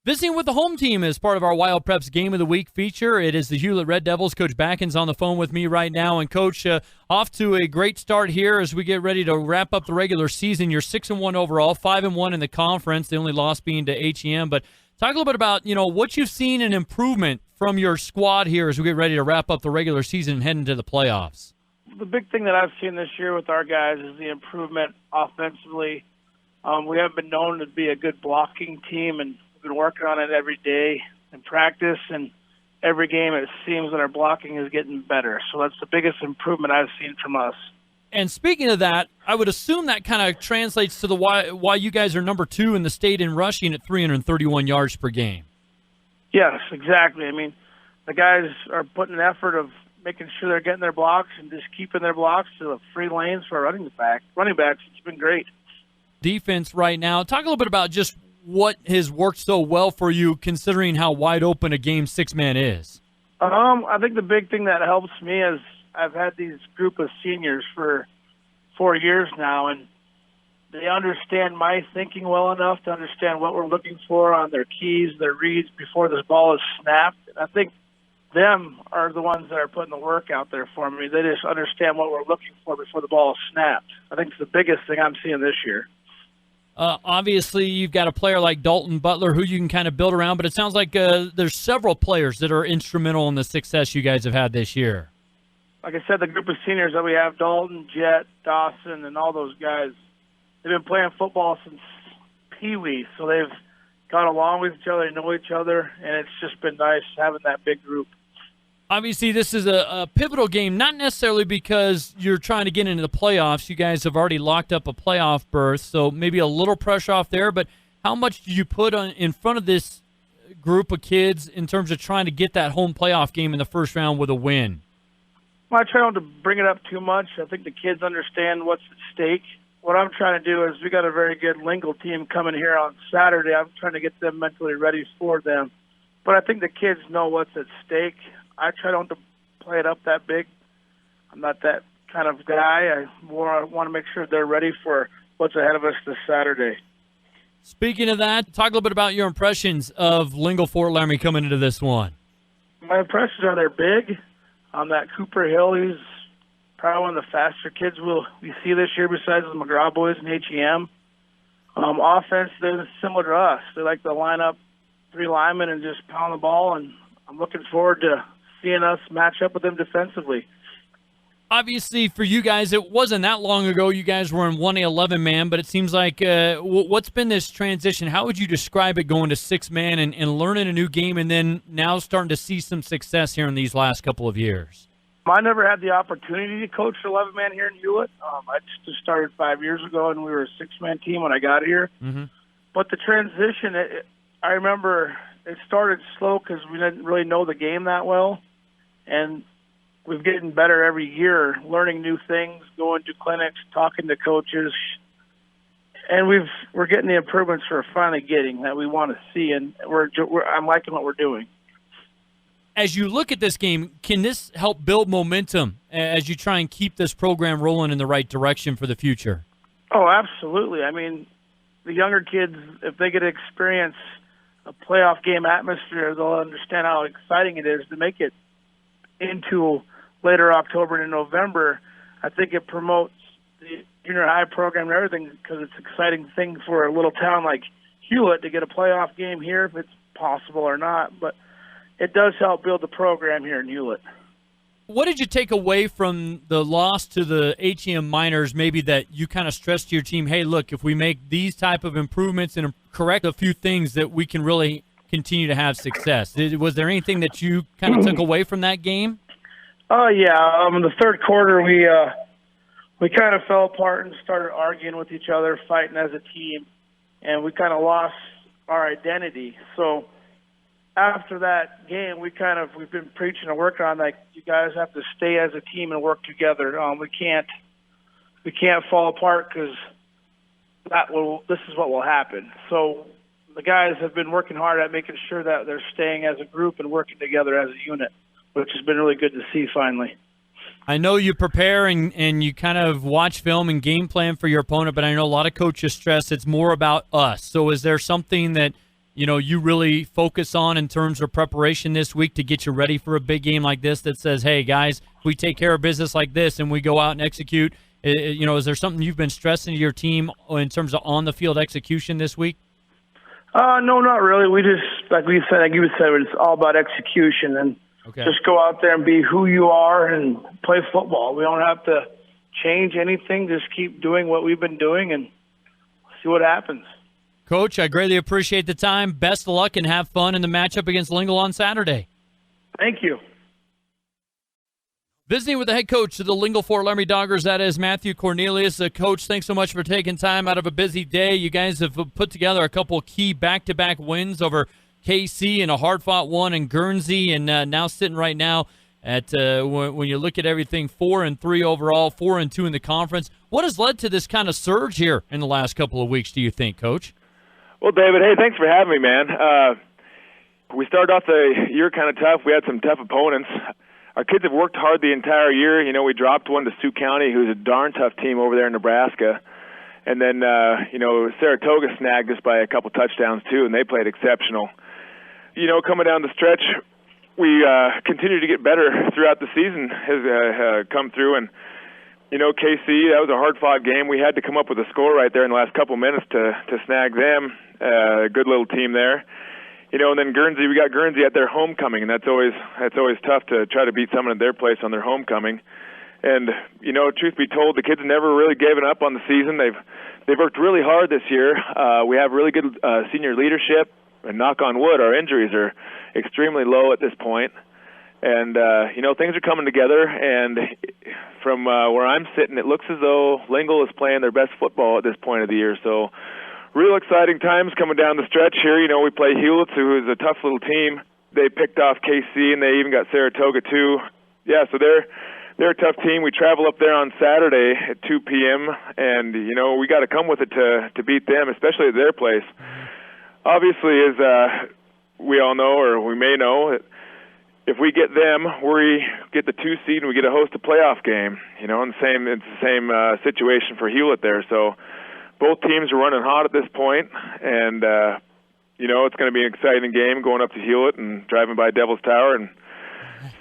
Visiting with the home team as part of our WyoPreps Game of the Week feature. It is the Hulett Red Devils. Coach Backen's on the phone with me right now. And, Coach, off to a great start here as we get ready to wrap up the regular season. You're 6-1 overall, 5-1 in the conference, the only loss being to HEM. But talk a little bit about, what you've seen in improvement from your squad here as we get ready to wrap up the regular season and head into the playoffs. The big thing that I've seen this year with our guys is the improvement offensively. We haven't been known to be a good blocking team, and we've been working on it every day in practice, and every game it seems that our blocking is getting better. So that's the biggest improvement I've seen from us. And speaking of that, I would assume that kind of translates to the why you guys are number 2 in the state in rushing at 331 yards per game. Yes, exactly. I mean, the guys are putting an effort of making sure they're getting their blocks and just keeping their blocks to the free lanes for running backs. It's been great. Defense right now. Talk a little bit about just what has worked so well for you considering how wide open a game 6-man is. I think the big thing that helps me is I've had these group of seniors for 4 years now, and they understand my thinking well enough to understand what we're looking for on their keys, their reads before this ball is snapped. And I think them are the ones that are putting the work out there for me. They just understand what we're looking for before the ball is snapped. I think it's the biggest thing I'm seeing this year. Obviously, you've got a player like Dalton Butler who you can kind of build around, but it sounds like there's several players that are instrumental in the success you guys have had this year. Like I said, the group of seniors that we have, Dalton, Jet, Dawson, and all those guys, they've been playing football since Pee-wee, so they've got along with each other, they know each other, and it's just been nice having that big group. Obviously, this is a pivotal game, not necessarily because you're trying to get into the playoffs. You guys have already locked up a playoff berth, so maybe a little pressure off there. But how much do you put in front of this group of kids in terms of trying to get that home playoff game in the first round with a win? Well, I try not to bring it up too much. I think the kids understand what's at stake. What I'm trying to do is we got a very good Lingle team coming here on Saturday. I'm trying to get them mentally ready for them. But I think the kids know what's at stake. I try not to play it up that big. I'm not that kind of guy. I want to make sure they're ready for what's ahead of us this Saturday. Speaking of that, talk a little bit about your impressions of Lingle-Fort Laramie coming into this one. My impressions are they're big. That Cooper Hill, he's probably one of the faster kids we see this year besides the McGraw boys and HEM. Offense, they're similar to us. They like to line up 3 linemen and just pound the ball, and I'm looking forward to seeing us match up with them defensively. Obviously, for you guys, it wasn't that long ago you guys were in 1-11 man, but it seems like what's been this transition? How would you describe it going to 6-man and learning a new game and then now starting to see some success here in these last couple of years? I never had the opportunity to coach 11-man here in Hulett. I just started 5 years ago, and we were a 6-man team when I got here. Mm-hmm. But the transition, I remember it started slow because we didn't really know the game that well, and we've getting better every year, learning new things, going to clinics, talking to coaches, and we're getting the improvements we're finally getting that we want to see, and I'm liking what we're doing. As you look at this game, can this help build momentum as you try and keep this program rolling in the right direction for the future? Oh, absolutely. I mean, the younger kids, if they get to experience a playoff game atmosphere, they'll understand how exciting it is to make it into later October and November. I think it promotes the junior high program and everything because it's an exciting thing for a little town like Hulett to get a playoff game here, if it's possible or not. But it does help build the program here in Hulett. What did you take away from the loss to the HEM Miners, maybe that you kind of stressed to your team, hey, look, if we make these type of improvements and correct a few things that we can really continue to have success? Was there anything that you kind of took away from that game? Oh, yeah. In the third quarter, we kind of fell apart and started arguing with each other, fighting as a team, and we kind of lost our identity. So after that game, we've been preaching and working on, like, you guys have to stay as a team and work together. We can't fall apart because this is what will happen. So the guys have been working hard at making sure that they're staying as a group and working together as a unit, which has been really good to see finally. I know you prepare and you kind of watch film and game plan for your opponent, but I know a lot of coaches stress it's more about us. So is there something that you really focus on in terms of preparation this week to get you ready for a big game like this that says, hey, guys, if we take care of business like this and we go out and execute, is there something you've been stressing to your team in terms of on-the-field execution this week? No, not really. We just, like you said, it's all about execution and just go out there and be who you are and play football. We don't have to change anything. Just keep doing what we've been doing and see what happens. Coach, I greatly appreciate the time. Best of luck and have fun in the matchup against Lingle on Saturday. Thank you. Visiting with the head coach of the Lingle-Fort Laramie Doggers, that is Matt Cornelius. Coach, thanks so much for taking time out of a busy day. You guys have put together a couple key back-to-back wins over KC and a hard-fought one in Guernsey, and now sitting right now at when you look at everything, 4-3 overall, 4-2 in the conference. What has led to this kind of surge here in the last couple of weeks, do you think, Coach? Well, David, hey, thanks for having me, man. We started off the year kind of tough. We had some tough opponents. Our kids have worked hard the entire year. We dropped one to Sioux County, who's a darn tough team over there in Nebraska. And then, Saratoga snagged us by a couple touchdowns, too, and they played exceptional. Coming down the stretch, we continue to get better throughout the season has come through. And, KC, that was a hard-fought game. We had to come up with a score right there in the last couple minutes to snag them. A good little team there. And then Guernsey, we got Guernsey at their homecoming, and that's always tough to try to beat someone at their place on their homecoming. And, truth be told, the kids never really given up on the season. They've worked really hard this year. We have really good senior leadership, and knock on wood, our injuries are extremely low at this point. And, things are coming together, and from where I'm sitting, it looks as though Lingle is playing their best football at this point of the year. So real exciting times coming down the stretch here. We play Hulett, who is a tough little team. They picked off KC, and they even got Saratoga, too. Yeah, so they're a tough team. We travel up there on Saturday at 2 p.m., and, we got to come with it to beat them, especially at their place. Obviously, as we all know, or we may know, if we get them, we get the 2 seed and we get to host a playoff game. And it's the same situation for Hulett there. So both teams are running hot at this point, and it's going to be an exciting game going up to Hulett and driving by Devil's Tower and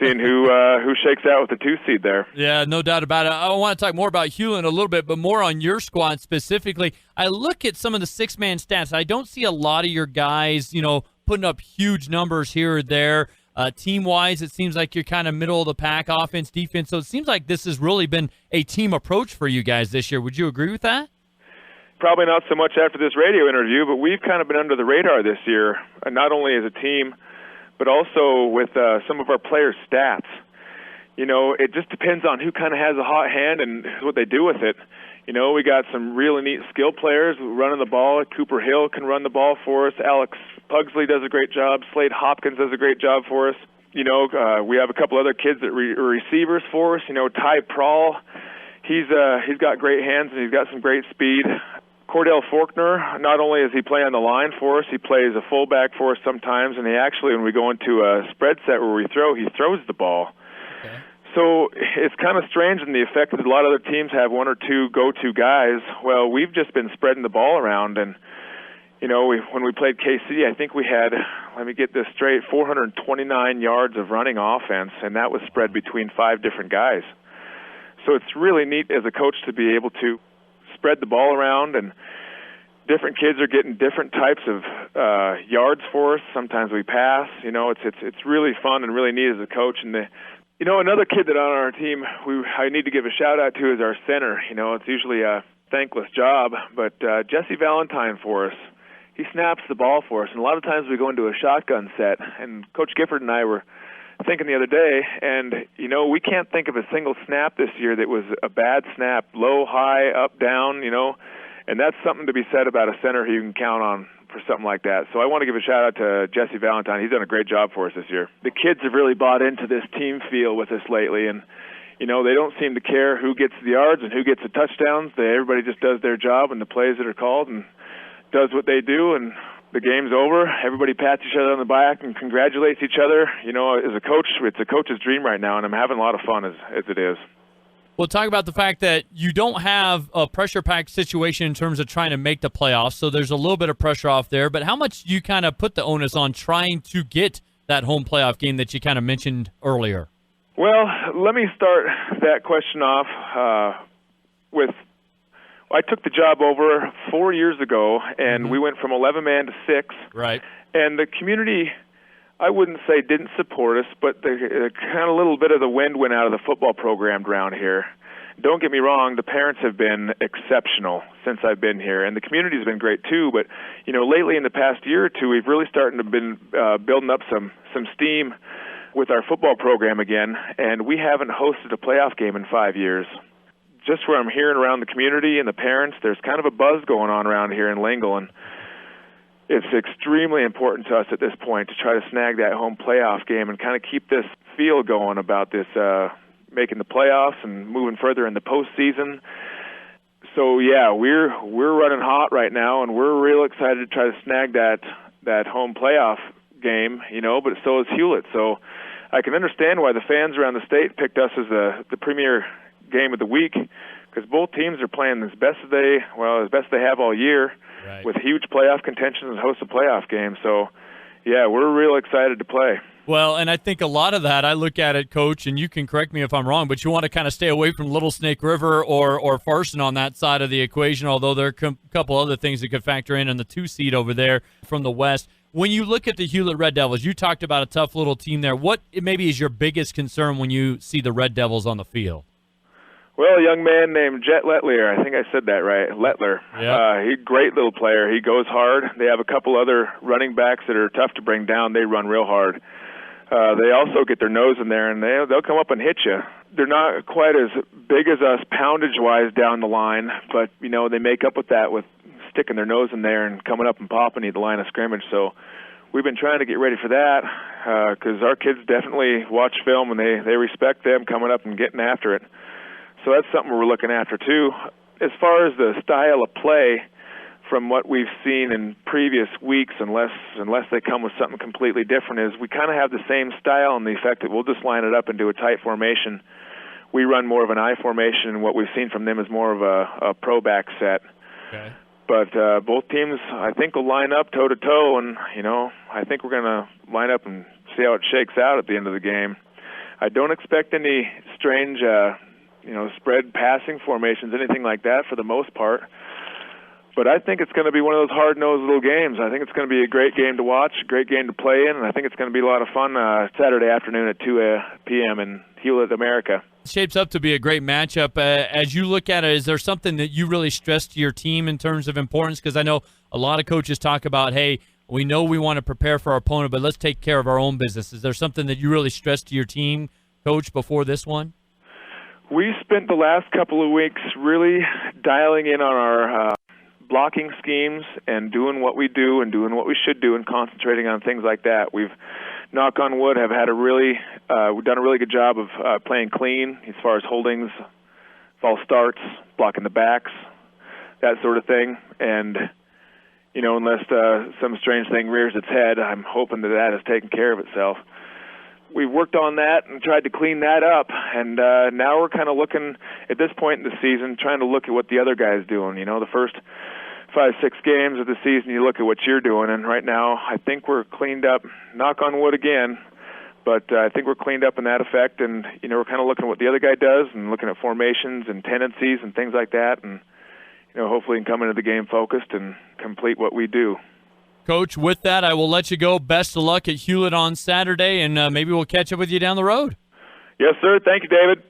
seeing who shakes out with the 2 seed there. Yeah, no doubt about it. I want to talk more about Hulett a little bit, but more on your squad specifically. I look at some of the 6-man stats. I don't see a lot of your guys, putting up huge numbers here or there. Team-wise, it seems like you're kind of middle of the pack, offense, defense. So it seems like this has really been a team approach for you guys this year. Would you agree with that? Probably not so much after this radio interview, but we've kind of been under the radar this year, not only as a team, but also with some of our players' stats. It just depends on who kind of has a hot hand and what they do with it. We got some really neat skill players running the ball. Cooper Hill can run the ball for us. Alex Pugsley does a great job. Slade Hopkins does a great job for us. We have a couple other kids that are receivers for us. Ty Prawl, he's got great hands and he's got some great speed. Cordell Faulkner, not only is he playing on the line for us, he plays a fullback for us sometimes, and he actually, when we go into a spread set where we throw, he throws the ball. Okay. So it's kind of strange in the effect that a lot of other teams have 1 or 2 go-to guys. Well, we've just been spreading the ball around, and when we played KC, I think we had, let me get this straight, 429 yards of running offense, and that was spread between 5 different guys. So it's really neat as a coach to be able to spread the ball around, and different kids are getting different types of yards for us. Sometimes we pass. It's really fun and really neat as a coach. And another kid that on our team I need to give a shout out to is our center. It's usually a thankless job, but Jesse Valentine for us. He snaps the ball for us, and a lot of times we go into a shotgun set. And Coach Gifford and I were thinking the other day, and we can't think of a single snap this year that was a bad snap, low, high, up, down, and that's something to be said about a center who you can count on for something like that. So I want to give a shout out to Jesse Valentine. He's done a great job for us this year. The kids have really bought into this team feel with us lately, and they don't seem to care who gets the yards and who gets the touchdowns. Everybody just does their job and the plays that are called and does what they do, and the game's over. Everybody pats each other on the back and congratulates each other. As a coach, it's a coach's dream right now, and I'm having a lot of fun as it is. Well, talk about the fact that you don't have a pressure-packed situation in terms of trying to make the playoffs, so there's a little bit of pressure off there. But how much do you kind of put the onus on trying to get that home playoff game that you kind of mentioned earlier? Well, let me start that question off with I took the job over 4 years ago, and we went from 11-man to 6. Right. And the community, I wouldn't say didn't support us, but the kind of little bit of the wind went out of the football program around here. Don't get me wrong, the parents have been exceptional since I've been here, and the community's been great too. But lately in the past year or two, we've really started to been building up some steam with our football program again, and we haven't hosted a playoff game in 5 years. Just where I'm hearing around the community and the parents, there's kind of a buzz going on around here in Lingle, and it's extremely important to us at this point to try to snag that home playoff game and kind of keep this feel going about this making the playoffs and moving further in the postseason. So yeah, we're running hot right now, and we're real excited to try to snag that home playoff game. But so is Hulett. So I can understand why the fans around the state picked us as the premier game of the week, because both teams are playing as best they have all year, right, with huge playoff contentions and host a playoff game. So yeah, we're real excited to play. Well, and I think a lot of that, I look at it, Coach, and you can correct me if I'm wrong, but you want to kind of stay away from Little Snake River or Farson on that side of the equation, although there are a couple other things that could factor in the 2 seed over there from the West. When you look at the Hulett Red Devils, you talked about a tough little team there. What maybe is your biggest concern when you see the Red Devils on the field? Well, a young man named Jet Lettler, I think I said that right, Lettler. Yeah. He's a great little player. He goes hard. They have a couple other running backs that are tough to bring down. They run real hard. They also get their nose in there, and they'll come up and hit you. They're not quite as big as us poundage-wise down the line, but, they make up with that with sticking their nose in there and coming up and popping at the line of scrimmage. So we've been trying to get ready for that because our kids definitely watch film, and they respect them coming up and getting after it. So that's something we're looking after, too. As far as the style of play, from what we've seen in previous weeks, unless they come with something completely different, is we kind of have the same style in the effect that we'll just line it up and do a tight formation. We run more of an I formation, and what we've seen from them is more of a pro back set. Okay. But both teams, I think, will line up toe-to-toe, and, I think we're going to line up and see how it shakes out at the end of the game. I don't expect any strange spread passing formations, anything like that for the most part. But I think it's going to be one of those hard-nosed little games. I think it's going to be a great game to watch, a great game to play in, and I think it's going to be a lot of fun Saturday afternoon at 2 p.m. in Hulett, America. It shapes up to be a great matchup. As you look at it, is there something that you really stress to your team in terms of importance? Because I know a lot of coaches talk about, hey, we know we want to prepare for our opponent, but let's take care of our own business. Is there something that you really stress to your team, Coach, before this one? We spent the last couple of weeks really dialing in on our blocking schemes and doing what we do and doing what we should do and concentrating on things like that. We've, knock on wood, have had we've done a really good job of playing clean as far as holdings, false starts, blocking the backs, that sort of thing. And, unless some strange thing rears its head, I'm hoping that has taken care of itself. We've worked on that and tried to clean that up, and now we're kind of looking, at this point in the season, trying to look at what the other guy's doing. The first 5-6 games of the season, you look at what you're doing, and right now I think we're cleaned up, knock on wood again, but I think we're cleaned up in that effect, and, we're kind of looking at what the other guy does and looking at formations and tendencies and things like that, and, hopefully can come into the game focused and complete what we do. Coach, with that, I will let you go. Best of luck at Hulett on Saturday, and maybe we'll catch up with you down the road. Yes, sir. Thank you, David.